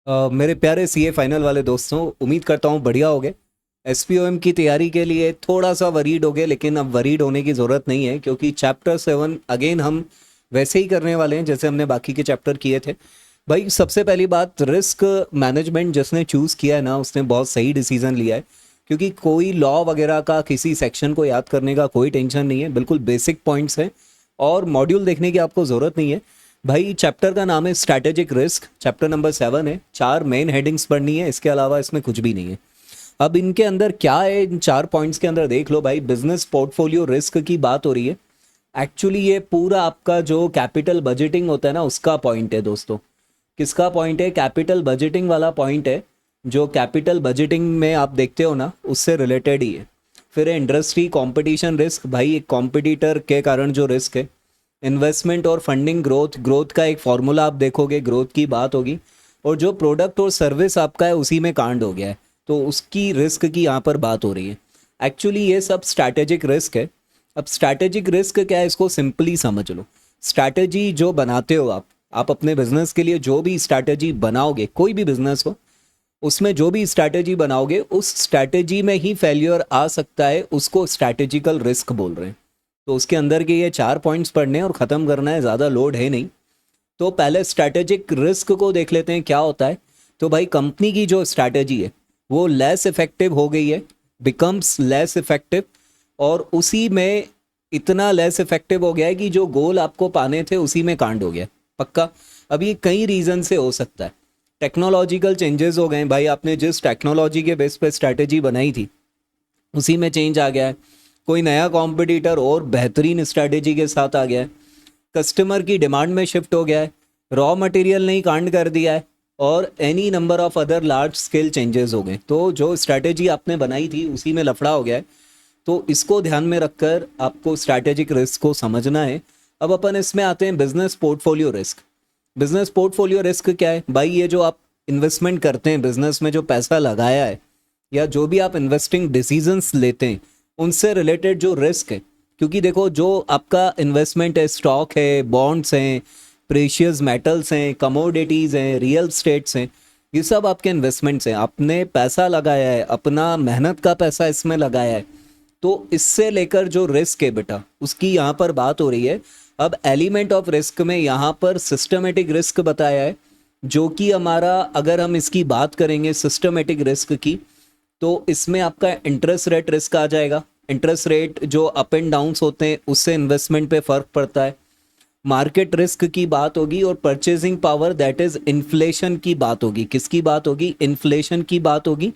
मेरे प्यारे CA final वाले दोस्तों, उम्मीद करता हूँ बढ़िया होगे। एसपीओएम की तैयारी के लिए थोड़ा सा वरीड हो गए, लेकिन अब वरीड होने की ज़रूरत नहीं है क्योंकि चैप्टर 7 अगेन हम वैसे ही करने वाले हैं जैसे हमने बाकी के चैप्टर किए थे। भाई सबसे पहली बात, रिस्क मैनेजमेंट जिसने चूज़ किया है ना, उसने बहुत सही डिसीजन लिया है क्योंकि कोई लॉ वगैरह का किसी सेक्शन को याद करने का कोई टेंशन नहीं है, बिल्कुल बेसिक पॉइंट्स हैं और मॉड्यूल देखने की आपको ज़रूरत नहीं है। भाई चैप्टर का नाम है स्ट्रैटेजिक रिस्क, चैप्टर नंबर 7 है, 4 मेन हेडिंग्स पढ़नी है, इसके अलावा इसमें कुछ भी नहीं है। अब इनके अंदर क्या है, इन 4 पॉइंट्स के अंदर देख लो भाई। बिजनेस पोर्टफोलियो रिस्क की बात हो रही है। एक्चुअली ये पूरा आपका जो कैपिटल बजटिंग होता है ना, उसका पॉइंट है दोस्तों। किसका पॉइंट है? कैपिटल बजटिंग वाला पॉइंट है। जो कैपिटल बजटिंग में आप देखते हो ना, उससे रिलेटेड ही है। फिर है इंडस्ट्री कंपटीशन रिस्क, भाई एक कॉम्पिटिटर के कारण जो रिस्क है। इन्वेस्टमेंट और फंडिंग ग्रोथ, ग्रोथ का एक फॉर्मूला आप देखोगे, ग्रोथ की बात होगी। और जो प्रोडक्ट और सर्विस आपका है उसी में कांड हो गया है, तो उसकी रिस्क की यहाँ पर बात हो रही है। एक्चुअली ये सब स्ट्रैटेजिक रिस्क है। अब स्ट्रैटेजिक रिस्क क्या है, इसको सिंपली समझ लो। स्ट्रैटेजी जो बनाते हो आप अपने बिजनेस के लिए जो भी स्ट्रैटेजी बनाओगे, कोई भी बिजनेस हो, उसमें जो भी स्ट्रैटेजी बनाओगे उस स्ट्रैटेजी में ही फेल्योर आ सकता है, उसको स्ट्रैटेजिकल रिस्क बोल रहे हैं। तो उसके अंदर के ये 4 पॉइंट्स पढ़ने और ख़त्म करना है, ज़्यादा लोड है नहीं। तो पहले स्ट्रैटेजिक रिस्क को देख लेते हैं क्या होता है। तो भाई कंपनी की जो स्ट्रैटेजी है वो लेस इफेक्टिव हो गई है, बिकम्स लेस इफेक्टिव, और उसी में इतना लेस इफेक्टिव हो गया है कि जो गोल आपको पाने थे उसी में कांड हो गया। पक्का। अब ये कई रीज़न से हो सकता है। टेक्नोलॉजिकल चेंजेस हो गए भाई, आपने जिस टेक्नोलॉजी के बेस पे स्ट्रैटेजी बनाई थी उसी में चेंज आ गया है। कोई नया कॉम्पिटिटर और बेहतरीन स्ट्रैटेजी के साथ आ गया है। कस्टमर की डिमांड में शिफ्ट हो गया है। रॉ मटेरियल ने ही कांड कर दिया है। और any number of other large scale changes हो गए, तो जो स्ट्रैटेजी आपने बनाई थी उसी में लफड़ा हो गया है। तो इसको ध्यान में रखकर आपको स्ट्रैटेजिक रिस्क को समझना है। अब अपन इसमें आते हैं business portfolio risk. Business portfolio risk क्या है भाई? ये जो आप इन्वेस्टमेंट करते हैं, बिजनेस में जो पैसा लगाया है या जो भी आप इन्वेस्टिंग डिसीजंस लेते हैं, उनसे रिलेटेड जो रिस्क है। क्योंकि देखो, जो आपका इन्वेस्टमेंट है, स्टॉक है, बॉन्ड्स हैं, प्रेशियस मेटल्स हैं, कमोडिटीज़ हैं, रियल स्टेट्स हैं, ये सब आपके इन्वेस्टमेंट्स हैं। आपने पैसा लगाया है, अपना मेहनत का पैसा इसमें लगाया है, तो इससे लेकर जो रिस्क है बेटा, उसकी यहाँ पर बात हो रही है। अब एलिमेंट ऑफ रिस्क में यहाँ पर सिस्टमेटिक रिस्क बताया है, जो कि हमारा, अगर हम इसकी बात करेंगे सिस्टमेटिक रिस्क की, तो इसमें आपका इंटरेस्ट रेट रिस्क आ जाएगा। इंटरेस्ट रेट जो अप एंड डाउन्स होते हैं उससे इन्वेस्टमेंट पे फर्क पड़ता है। मार्केट रिस्क की बात होगी और purchasing power, that is inflation की बात होगी। किसकी बात होगी? इन्फ्लेशन की बात होगी।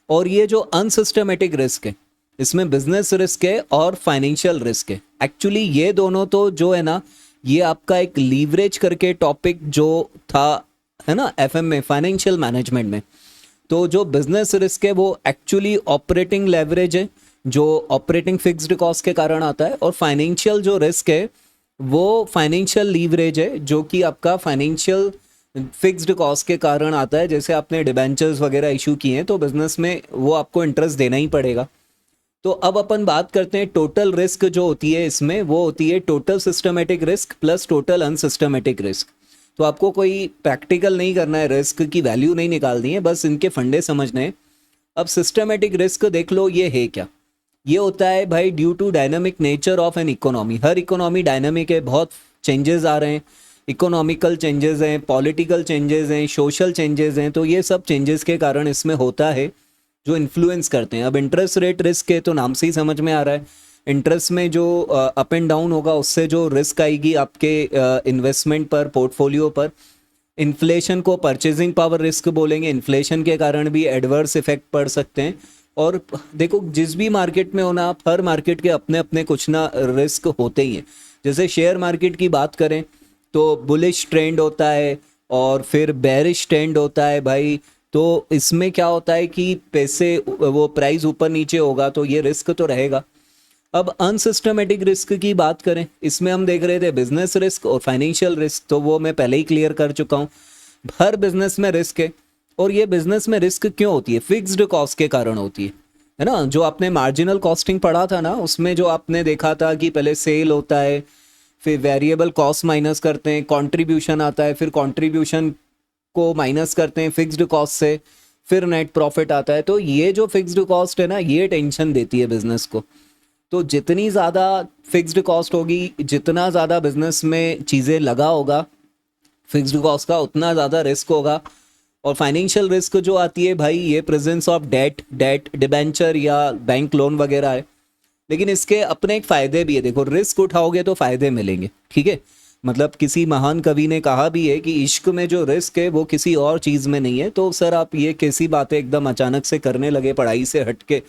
और ये जो अनसिस्टमेटिक रिस्क है, इसमें बिजनेस रिस्क है और फाइनेंशियल रिस्क है। एक्चुअली ये दोनों तो जो है ना, ये आपका एक लीवरेज करके टॉपिक जो था, है ना, एफएम में, फाइनेंशियल मैनेजमेंट में। तो जो बिजनेस रिस्क है वो एक्चुअली ऑपरेटिंग लेवरेज है, जो ऑपरेटिंग फिक्स्ड कॉस्ट के कारण आता है। और फाइनेंशियल जो रिस्क है वो फाइनेंशियल लीवरेज है, जो कि आपका फाइनेंशियल फिक्स्ड कॉस्ट के कारण आता है। जैसे आपने डिबेंचर्स वगैरह इशू किए हैं तो बिजनेस में वो आपको इंटरेस्ट देना ही पड़ेगा। तो अब अपन बात करते हैं टोटल रिस्क जो होती है इसमें, वो होती है total systematic risk plus total unsystematic risk. तो आपको कोई प्रैक्टिकल नहीं करना है, रिस्क की वैल्यू नहीं निकालनी है, बस इनके फंडे समझने हैं। अब सिस्टमेटिक रिस्क देख लो, ये है क्या? ये होता है भाई due to dynamic nature of an economy. हर इकोनॉमी डायनामिक है, बहुत चेंजेस आ रहे हैं। इकोनॉमिकल चेंजेस हैं, पॉलिटिकल चेंजेस हैं, सोशल चेंजेस हैं, तो ये सब चेंजेस के कारण इसमें होता है, जो इन्फ्लुएंस करते हैं। अब इंटरेस्ट रेट रिस्क है तो नाम से ही समझ में आ रहा है, इंटरेस्ट में जो अप एंड डाउन होगा उससे जो रिस्क आएगी आपके इन्वेस्टमेंट पर, पोर्टफोलियो पर। इन्फ्लेशन को परचेजिंग पावर रिस्क बोलेंगे, इन्फ्लेशन के कारण भी एडवर्स इफेक्ट पड़ सकते हैं। और देखो, जिस भी मार्केट में होना आप, हर मार्केट के अपने अपने कुछ ना रिस्क होते ही हैं। जैसे शेयर मार्केट की बात करें तो बुलिश ट्रेंड होता है और फिर बेरिश ट्रेंड होता है भाई। तो इसमें क्या होता है कि पैसे, वो प्राइस ऊपर नीचे होगा तो ये रिस्क तो रहेगा। अब अनसिस्टमेटिक रिस्क की बात करें, इसमें हम देख रहे थे बिजनेस रिस्क और फाइनेंशियल रिस्क, तो वो मैं पहले ही क्लियर कर चुका हूँ। हर बिजनेस में रिस्क है। और ये बिजनेस में रिस्क क्यों होती है? फिक्स्ड कॉस्ट के कारण होती है ना। जो आपने मार्जिनल कॉस्टिंग पढ़ा था ना, उसमें जो आपने देखा था कि पहले सेल होता है, फिर वेरिएबल कॉस्ट माइनस करते हैं, कंट्रीब्यूशन आता है, फिर कंट्रीब्यूशन को माइनस करते हैं फिक्स्ड कॉस्ट से, फिर नेट प्रॉफिट आता है। तो ये जो फिक्स्ड कॉस्ट है ना, ये टेंशन देती है बिजनेस को। तो जितनी ज़्यादा फिक्स्ड कॉस्ट होगी, जितना ज़्यादा बिजनेस में चीज़ें लगा होगा फिक्स्ड कॉस्ट का, उतना ज़्यादा रिस्क होगा। और फाइनेंशियल रिस्क जो आती है भाई, ये प्रेजेंस ऑफ डेट डिबेंचर या बैंक लोन वगैरह है। लेकिन इसके अपने एक फ़ायदे भी है। देखो, रिस्क उठाओगे तो फ़ायदे मिलेंगे, ठीक है। मतलब किसी महान कवि ने कहा भी है कि इश्क में जो रिस्क है वो किसी और चीज़ में नहीं है। तो सर आप ये कैसी बातें एकदम अचानक से करने लगे पढ़ाई से हटके।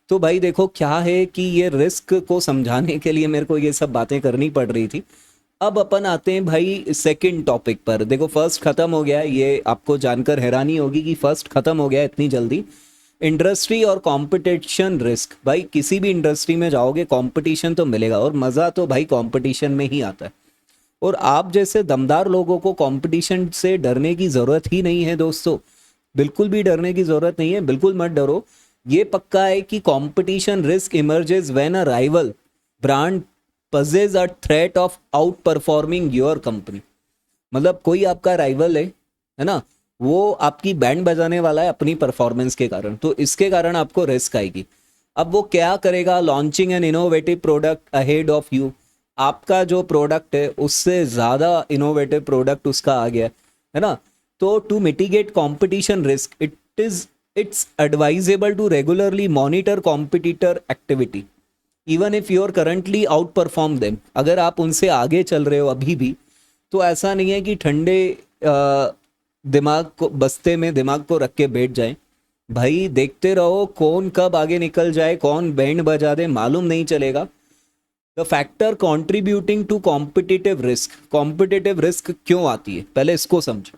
तो भाई देखो क्या है कि ये रिस्क को समझाने के लिए मेरे को ये सब बातें करनी पड़ रही थी। अब अपन आते हैं भाई सेकंड टॉपिक पर। देखो फर्स्ट खत्म हो गया, ये आपको जानकर हैरानी होगी कि फर्स्ट खत्म हो गया इतनी जल्दी। इंडस्ट्री और कंपटीशन रिस्क। भाई किसी भी इंडस्ट्री में जाओगे कंपटीशन तो मिलेगा, और मज़ा तो भाई कंपटीशन में ही आता है। और आप जैसे दमदार लोगों को कंपटीशन से डरने की ज़रूरत ही नहीं है दोस्तों, बिल्कुल भी डरने की ज़रूरत नहीं है, बिल्कुल मत डरो। ये पक्का है कि competition risk emerges when a rival brand पजेज a threat of out performing your company. मतलब कोई आपका राइवल है ना, वो आपकी बैंड बजाने वाला है अपनी परफॉर्मेंस के कारण, तो इसके कारण आपको रिस्क आएगी। अब वो क्या करेगा, launching an innovative product ahead of you. आपका जो प्रोडक्ट है उससे ज़्यादा इनोवेटिव प्रोडक्ट उसका आ गया है ना। तो to mitigate competition risk it's advisable to regularly monitor competitor activity even if you are currently outperform them. अगर आप उनसे आगे चल रहे हो अभी भी, तो ऐसा नहीं है कि ठंडे दिमाग को बस्ते में दिमाग को रख के बैठ जाए। भाई देखते रहो कौन कब आगे निकल जाए, कौन बैंड बजा दे, मालूम नहीं चलेगा। The factor contributing to competitive risk. Competitive risk क्यों आती है पहले इसको समझो।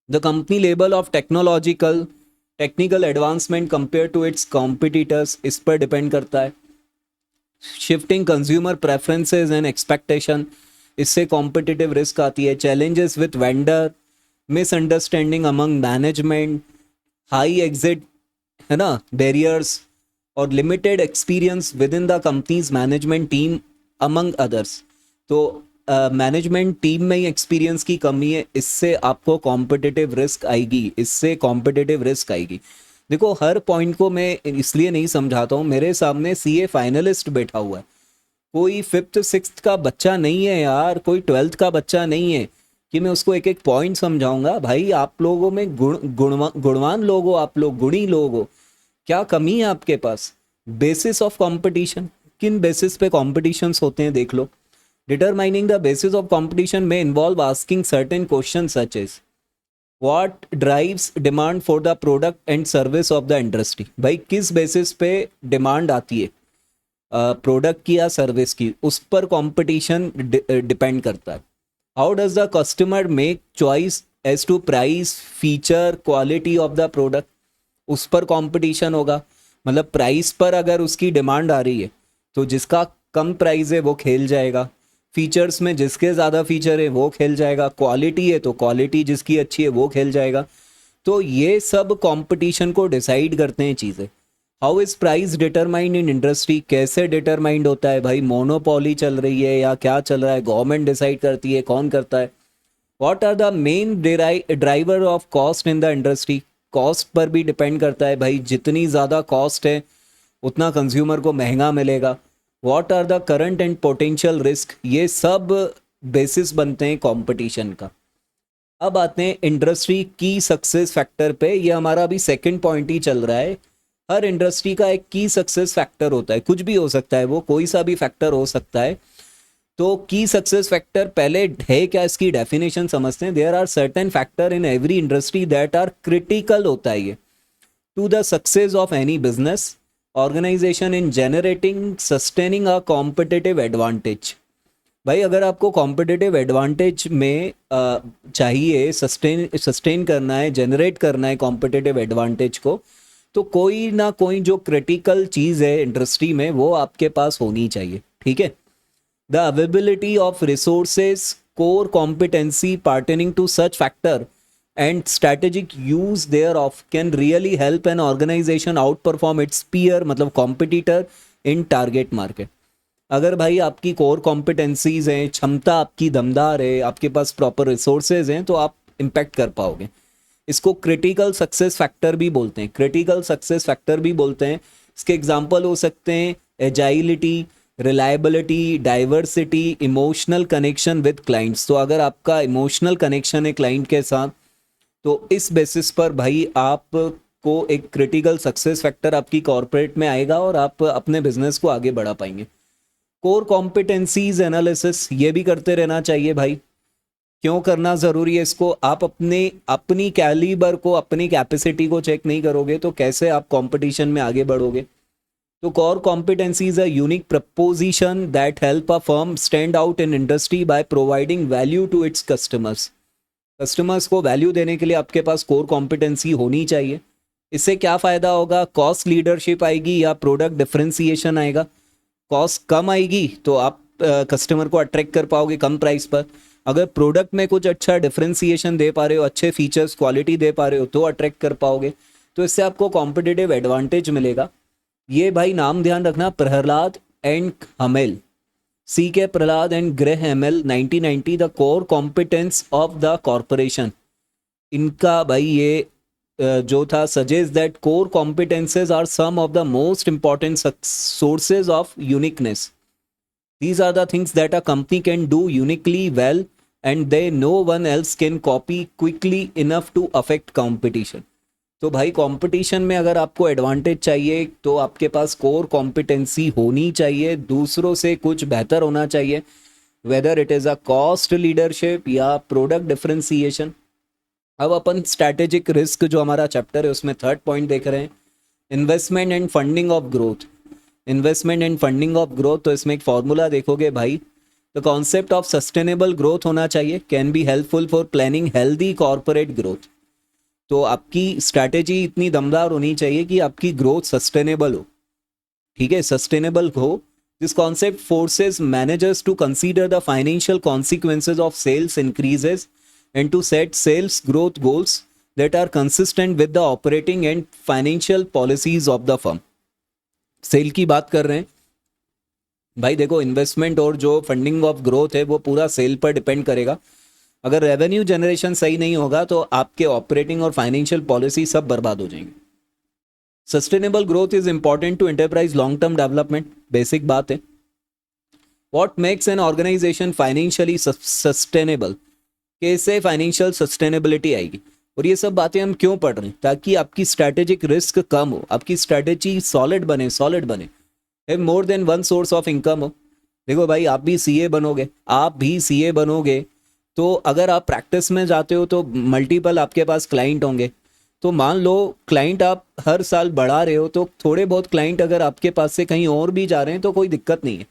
The company level of technical advancement compare to its competitors, इस पर डिपेंड करता है। Shifting consumer preferences and expectation, इससे कॉम्पिटिटिव रिस्क आती है। Challenges with vendor, misunderstanding among management, high exit है ना बैरियर्स, और limited experience within the companies management team among others. तो मैनेजमेंट टीम में ही एक्सपीरियंस की कमी है, इससे आपको कॉम्पिटिटिव रिस्क आएगी, इससे कॉम्पिटिटिव रिस्क आएगी। देखो हर पॉइंट को मैं इसलिए नहीं समझाता हूँ, मेरे सामने सीए फाइनलिस्ट बैठा हुआ है, कोई फिफ्थ सिक्स्थ का बच्चा नहीं है यार, कोई ट्वेल्थ का बच्चा नहीं है कि मैं उसको एक एक पॉइंट समझाऊंगा। भाई आप लोगों में गुणवान लोग हो, आप लोग गुणी लोग हो, क्या कमी है आपके पास। बेसिस ऑफ कंपटीशन, किन बेसिस पे कॉम्पिटिशन्स होते हैं देख लो। Determining the basis of competition में involve asking certain question such as what drives demand for the product and service of the industry. भाई किस बेसिस पे डिमांड आती है प्रोडक्ट की या सर्विस की, उस पर कंपटीशन डिपेंड करता है। How does the customer make choice as to price, feature, quality of the product, उस पर कंपटीशन होगा। मतलब प्राइस पर अगर उसकी डिमांड आ रही है तो जिसका कम प्राइस है वो खेल जाएगा, फीचर्स में जिसके ज़्यादा फीचर है वो खेल जाएगा, क्वालिटी है तो क्वालिटी जिसकी अच्छी है वो खेल जाएगा। तो ये सब कंपटीशन को डिसाइड करते हैं चीज़ें। How is price determined in industry, कैसे डिटरमाइंड होता है भाई, मोनोपोली चल रही है या क्या चल रहा है, गवर्नमेंट डिसाइड करती है, कौन करता है। What are the main driver of cost in the industry, cost पर भी डिपेंड करता है भाई, जितनी ज़्यादा कॉस्ट है उतना कंज्यूमर को महंगा मिलेगा। What are the current and potential risk, ये सब बेसिस बनते हैं कंपटीशन का। अब आते हैं इंडस्ट्री की सक्सेस फैक्टर पे, ये हमारा अभी सेकंड पॉइंट ही चल रहा है। हर इंडस्ट्री का एक की सक्सेस फैक्टर होता है, कुछ भी हो सकता है, वो कोई सा भी फैक्टर हो सकता है। तो की सक्सेस फैक्टर पहले है क्या, इसकी डेफिनेशन समझते हैं। There are certain factor in every industry that are critical होता है ये to the success of any business organization in generating sustaining a competitive advantage. भाई अगर आपको कॉम्पिटिटिव एडवांटेज में चाहिए, सस्टेन करना है, जनरेट करना है कॉम्पिटिटिव एडवांटेज को, तो कोई ना कोई जो क्रिटिकल चीज़ है इंडस्ट्री में वो आपके पास होनी चाहिए, ठीक है। The availability of resources, core competency pertaining to such factor and strategic use thereof can really help an organization outperform its peer, मतलब competitor in target market। अगर भाई आपकी कोर कॉम्पिटेंसीज हैं, क्षमता आपकी दमदार है, आपके पास प्रॉपर रिसोर्सेज हैं, तो आप इम्पैक्ट कर पाओगे। इसको क्रिटिकल सक्सेस फैक्टर भी बोलते हैं, क्रिटिकल सक्सेस फैक्टर भी बोलते हैं। इसके एग्जांपल हो सकते हैं agility, reliability, diversity, emotional connection with clients. तो अगर आपका इमोशनल कनेक्शन है क्लाइंट के साथ, तो इस बेसिस पर भाई आपको एक क्रिटिकल सक्सेस फैक्टर आपकी कॉर्पोरेट में आएगा और आप अपने बिजनेस को आगे बढ़ा पाएंगे। कोर कॉम्पिटेंसीज एनालिसिस ये भी करते रहना चाहिए भाई। क्यों करना ज़रूरी है इसको? आप अपनी कैलिबर को, अपनी कैपेसिटी को चेक नहीं करोगे तो कैसे आप कंपटीशन में आगे बढ़ोगे? तो core competencies a unique proposition that help a firm stand out in industry by providing value to its customers. Customers को वैल्यू देने के लिए आपके पास कोर कॉम्पिटेंसी होनी चाहिए। इससे क्या फ़ायदा होगा? कॉस्ट लीडरशिप आएगी या प्रोडक्ट डिफरेंशिएशन आएगा। कॉस्ट कम आएगी तो आप कस्टमर को अट्रैक्ट कर पाओगे कम प्राइस पर। अगर प्रोडक्ट में कुछ अच्छा डिफरेंशिएशन दे पा रहे हो, अच्छे फीचर्स, क्वालिटी दे पा रहे हो, तो अट्रैक्ट कर पाओगे। तो इससे आपको कॉम्पिटिटिव एडवांटेज मिलेगा। ये भाई नाम ध्यान रखना, Prahlad and Hamel, C K Prahalad and Gary Hamel 1990, the core competence of the corporation. इनका भाई ये जो था, suggest that core competencies are some of the most important sources of uniqueness. These are the things that a company can do uniquely well and they no one else can copy quickly enough to affect competition. तो भाई competition में अगर आपको advantage चाहिए तो आपके पास core competency होनी चाहिए, दूसरों से कुछ बेहतर होना चाहिए, whether it is a cost leadership या प्रोडक्ट डिफरेंशिएशन। अब अपन स्ट्रैटेजिक रिस्क जो हमारा चैप्टर है उसमें थर्ड पॉइंट देख रहे हैं, investment and funding of growth. Investment and funding of growth, तो इसमें एक फॉर्मूला देखोगे भाई, the concept of sustainable growth होना चाहिए, can be helpful for planning healthy corporate growth. तो आपकी स्ट्रैटेजी इतनी दमदार होनी चाहिए कि आपकी ग्रोथ सस्टेनेबल हो, ठीक है, सस्टेनेबल हो। This concept forces managers to consider the financial consequences of sales increases and to set sales growth goals that are consistent with the operating and financial policies of the firm. Sale की बात कर रहे हैं भाई, देखो investment और जो funding of growth है वो पूरा सेल पर डिपेंड करेगा। अगर रेवेन्यू जनरेशन सही नहीं होगा तो आपके ऑपरेटिंग और फाइनेंशियल पॉलिसी सब बर्बाद हो जाएंगे। Sustainable growth is important to enterprise long term development, basic बात है। What makes an organization financially sustainable, कैसे फाइनेंशियल सस्टेनेबिलिटी आएगी, और ये सब बातें हम क्यों पढ़ रहे हैं? ताकि आपकी स्ट्रैटेजिक रिस्क कम हो, आपकी स्ट्रैटेजी सॉलिड बने, है more than one source of income हो। देखो भाई, आप भी सीए बनोगे, तो अगर आप प्रैक्टिस में जाते हो तो मल्टीपल आपके पास क्लाइंट होंगे। तो मान लो क्लाइंट आप हर साल बढ़ा रहे हो, तो थोड़े बहुत क्लाइंट अगर आपके पास से कहीं और भी जा रहे हैं तो कोई दिक्कत नहीं है।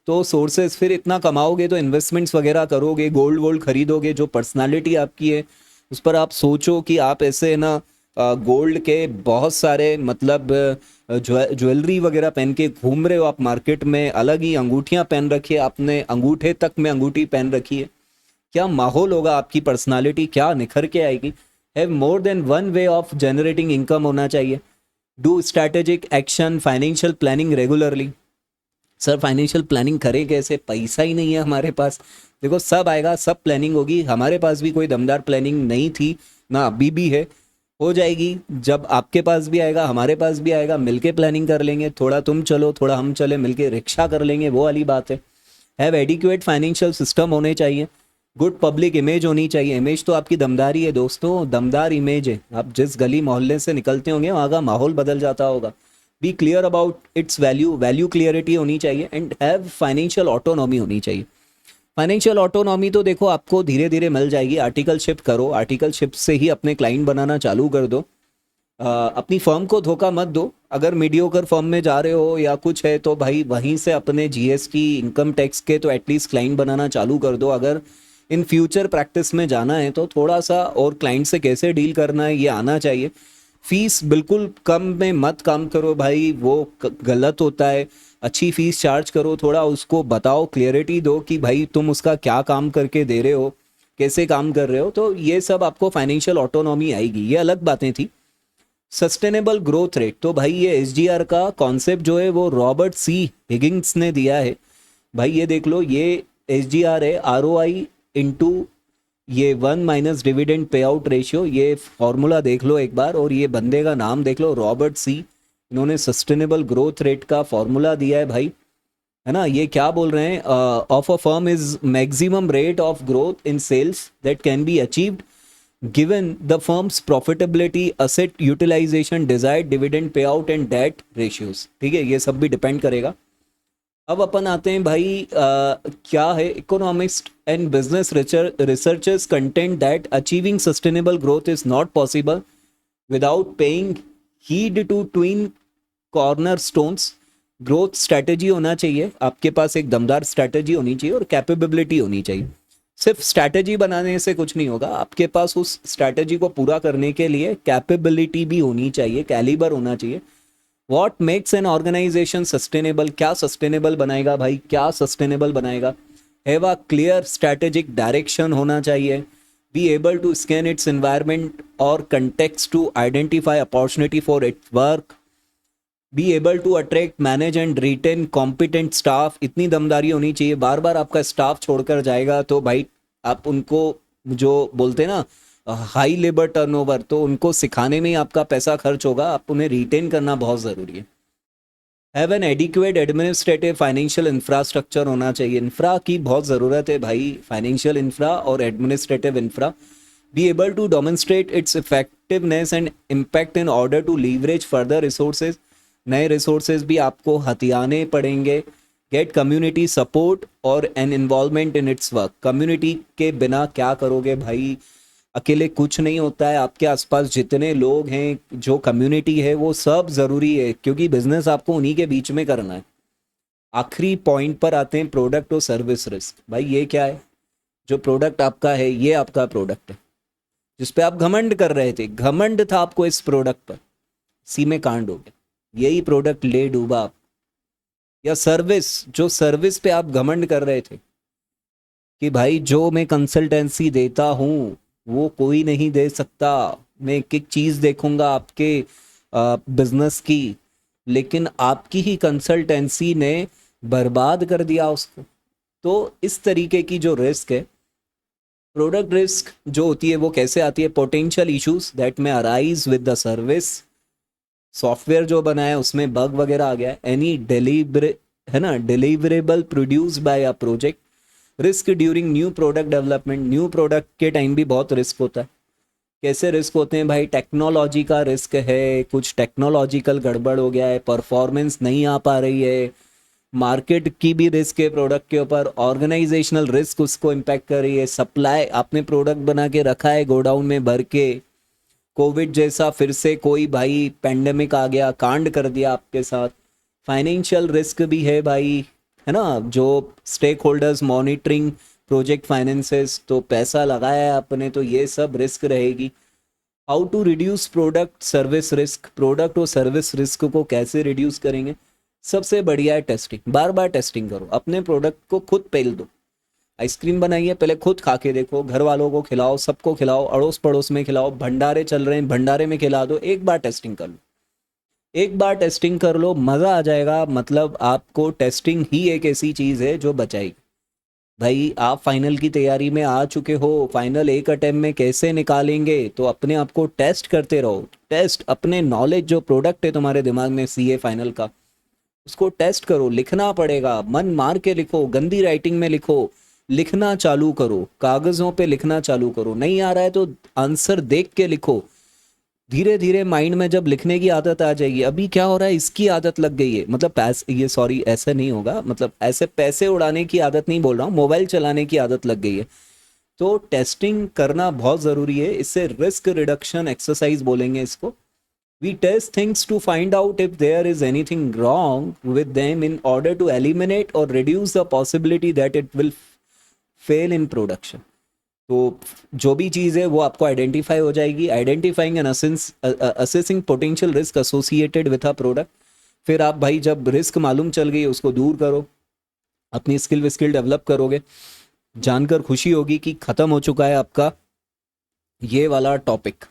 तो सोर्सेज फिर इतना कमाओगे तो इन्वेस्टमेंट्स वगैरह करोगे, गोल्ड वोल्ड खरीदोगे, जो पर्सनालिटी आपकी है उस पर आप सोचो कि आप ऐसे ना गोल्ड के बहुत सारे मतलब ज्वेलरी वगैरह पहन के घूम रहे हो आप मार्केट में, अलग ही अंगूठियां पहन रखी है आपने, अंगूठे तक में अंगूठी पहन रखी है। क्या माहौल होगा, आपकी पर्सनालिटी क्या निखर के आएगी। Have more than one way of generating income होना चाहिए। Do strategic action, financial planning regularly. Sir financial planning करें कैसे, पैसा ही नहीं है हमारे पास। देखो सब आएगा, सब प्लानिंग होगी। हमारे पास भी कोई दमदार प्लानिंग नहीं थी ना, अभी भी है, हो जाएगी। जब आपके पास भी आएगा हमारे पास भी आएगा, मिलके प्लानिंग कर लेंगे, थोड़ा तुम चलो थोड़ा हम चले, मिलके रिक्शा कर लेंगे, वो वाली बात है। हैव एडिक्वेट फाइनेंशियल सिस्टम होने चाहिए, गुड पब्लिक इमेज होनी चाहिए। इमेज तो आपकी दमदार ही है दोस्तों, दमदार इमेज है। आप जिस गली मोहल्ले से निकलते होंगे वहाँ का माहौल बदल जाता होगा। Be clear about its value clarity होनी चाहिए एंड हैव फाइनेंशियल ऑटोनॉमी होनी चाहिए। फाइनेंशियल ऑटोनॉमी तो देखो आपको धीरे धीरे मिल जाएगी, आर्टिकलशिप करो, आर्टिकलशिप से ही अपने क्लाइंट बनाना चालू कर दो। अपनी फर्म को धोखा मत दो। अगर मीडियोकर फर्म में जा रहे हो या कुछ है तो भाई वहीं से अपने जीएसटी इनकम टैक्स के तो एटलीस्ट क्लाइंट बनाना चालू कर दो। अगर इन फ्यूचर प्रैक्टिस में जाना है तो थोड़ा सा और क्लाइंट से कैसे डील करना है ये आना चाहिए। फीस बिल्कुल कम में मत काम करो भाई, वो गलत होता है। अच्छी फीस चार्ज करो, थोड़ा उसको बताओ, क्लियरिटी दो कि भाई तुम उसका क्या काम करके दे रहे हो, कैसे काम कर रहे हो। तो ये सब आपको फाइनेंशियल ऑटोनॉमी आएगी, ये अलग बातें थी। सस्टेनेबल ग्रोथ रेट, तो भाई ये एसजीआर का कॉन्सेप्ट जो है वो रॉबर्ट सी हिगिंस ने दिया है। भाई ये देख लो, ये एसजीआर है, आरओआई इंटू ये 1 minus dividend pay out ratio, ये फॉर्मूला देख लो एक बार, और ये बंदे का नाम देख लो, रॉबर्ट सी। इन्होंने सस्टेनेबल ग्रोथ रेट का फॉर्मूला दिया है भाई, है ना। ये क्या बोल रहे हैं, of a firm is maximum rate of growth in sales that can be achieved given the firm's profitability, asset utilization, desired dividend pay out and debt ratios. ठीक है, ये सब भी डिपेंड करेगा। अब अपन आते हैं भाई, क्या है, economist and business researchers content that achieving sustainable growth is not possible without paying heed to twin corner stones. Growth strategy होना चाहिए आपके पास, एक दमदार स्ट्रैटेजी होनी चाहिए और कैपेबिलिटी होनी चाहिए। सिर्फ स्ट्रैटेजी बनाने से कुछ नहीं होगा, आपके पास उस स्ट्रैटेजी को पूरा करने के लिए कैपेबिलिटी भी होनी चाहिए, कैलिबर होना चाहिए। What makes an organisation sustainable, क्या सस्टेनेबल बनाएगा भाई, क्या सस्टेनेबल बनाएगा। Have a clear strategic direction होना चाहिए। Be able to scan its environment और context to identify opportunity for its work. Be able to attract, manage and retain competent staff. इतनी दमदारी होनी चाहिए, बार बार आपका स्टाफ छोड़कर जाएगा तो भाई आप उनको, जो बोलते हैं ना हाई लेबर टर्नओवर, तो उनको सिखाने में ही आपका पैसा खर्च होगा, आप उन्हें रिटेन करना बहुत ज़रूरी है। Have an adequate administrative financial infrastructure होना चाहिए। इंफ्रा की बहुत ज़रूरत है भाई, फाइनेंशियल इंफ्रा और administrative infra. Be able to demonstrate its effectiveness and impact in order to leverage further resources. नए रिसोर्सेज भी आपको हथियाने पड़ेंगे। गेट कम्युनिटी सपोर्ट और an involvement in its work. Community के बिना क्या करोगे भाई, अकेले कुछ नहीं होता है। आपके आसपास जितने लोग हैं, जो कम्युनिटी है, वो सब ज़रूरी है, क्योंकि बिजनेस आपको उन्हीं के बीच में करना है। आखिरी पॉइंट पर आते हैं, प्रोडक्ट और सर्विस रिस्क। भाई ये क्या है, जो प्रोडक्ट आपका है, ये आपका प्रोडक्ट है जिस पे आप घमंड कर रहे थे, घमंड था आपको इस प्रोडक्ट पर, सी में कांड हो गया, यही प्रोडक्ट ले डूबा आप। या सर्विस, जो सर्विस पे आप घमंड कर रहे थे कि भाई जो मैं कंसल्टेंसी देता हूँ वो कोई नहीं दे सकता, मैं एक एक चीज़ देखूंगा आपके बिजनेस की, लेकिन आपकी ही कंसल्टेंसी ने बर्बाद कर दिया उसको। तो इस तरीके की जो रिस्क है, प्रोडक्ट रिस्क जो होती है, वो कैसे आती है, पोटेंशियल इश्यूज दैट में arise with the service. Software जो बनाया उसमें बग वगैरह आ गया, any deliverable produce by a project. Risk during new product development, new product के टाइम भी बहुत रिस्क होता है। कैसे रिस्क होते हैं भाई, टेक्नोलॉजी का रिस्क है, कुछ टेक्नोलॉजिकल गड़बड़ हो गया है, परफॉर्मेंस नहीं आ पा रही है। मार्केट की भी रिस्क है प्रोडक्ट के ऊपर, ऑर्गेनाइजेशनल रिस्क उसको इम्पैक्ट कर रही है। सप्लाई, आपने प्रोडक्ट बना के रखा है गोडाउन में भर के, कोविड जैसा फिर से कोई भाई पेंडेमिक आ गया, कांड कर दिया आपके साथ। फाइनेंशियल रिस्क भी है भाई, है ना, जो stakeholders monitoring project finances, तो पैसा लगाया है आपने, तो ये सब रिस्क रहेगी। How to reduce product service risk, product और सर्विस रिस्क को कैसे रिड्यूस करेंगे। सबसे बढ़िया है टेस्टिंग, बार बार टेस्टिंग करो, अपने प्रोडक्ट को खुद पेल दो। आइसक्रीम बनाइए, पहले खुद खा के देखो, घर वालों को खिलाओ, सबको खिलाओ, अड़ोस पड़ोस में खिलाओ, भंडारे चल रहे हैं भंडारे में खिला दो। एक बार टेस्टिंग कर लो, एक बार टेस्टिंग कर लो, मज़ा आ जाएगा। मतलब आपको टेस्टिंग ही एक ऐसी चीज़ है जो बचाएगी। भाई आप फाइनल की तैयारी में आ चुके हो, फाइनल एक अटेम्प्ट में कैसे निकालेंगे, तो अपने आप को टेस्ट करते रहो। टेस्ट अपने नॉलेज, जो प्रोडक्ट है तुम्हारे दिमाग में सीए फाइनल का, उसको टेस्ट करो। लिखना पड़ेगा, मन मार के लिखो, गंदी राइटिंग में लिखो, लिखना चालू करो, कागज़ों पे लिखना चालू करो। नहीं आ रहा है तो आंसर देख के लिखो। धीरे धीरे माइंड में जब लिखने की आदत आ जाएगी, अभी क्या हो रहा है, इसकी आदत लग गई है, मतलब पैसे, ये सॉरी ऐसे नहीं होगा, मतलब ऐसे पैसे उड़ाने की आदत नहीं बोल रहा हूँ, मोबाइल चलाने की आदत लग गई है। तो टेस्टिंग करना बहुत ज़रूरी है, इससे रिस्क रिडक्शन एक्सरसाइज बोलेंगे इसको। We test things to find out if there is anything wrong with them in order to eliminate or reduce the possibility that it will fail in production. तो जो भी चीज़ है वो आपको आइडेंटिफाई हो जाएगी। Identifying and assessing potential risk associated with a product. फिर आप भाई जब रिस्क मालूम चल गई उसको दूर करो, अपनी स्किल डेवलप करोगे। जानकर खुशी होगी कि ख़त्म हो चुका है आपका ये वाला टॉपिक।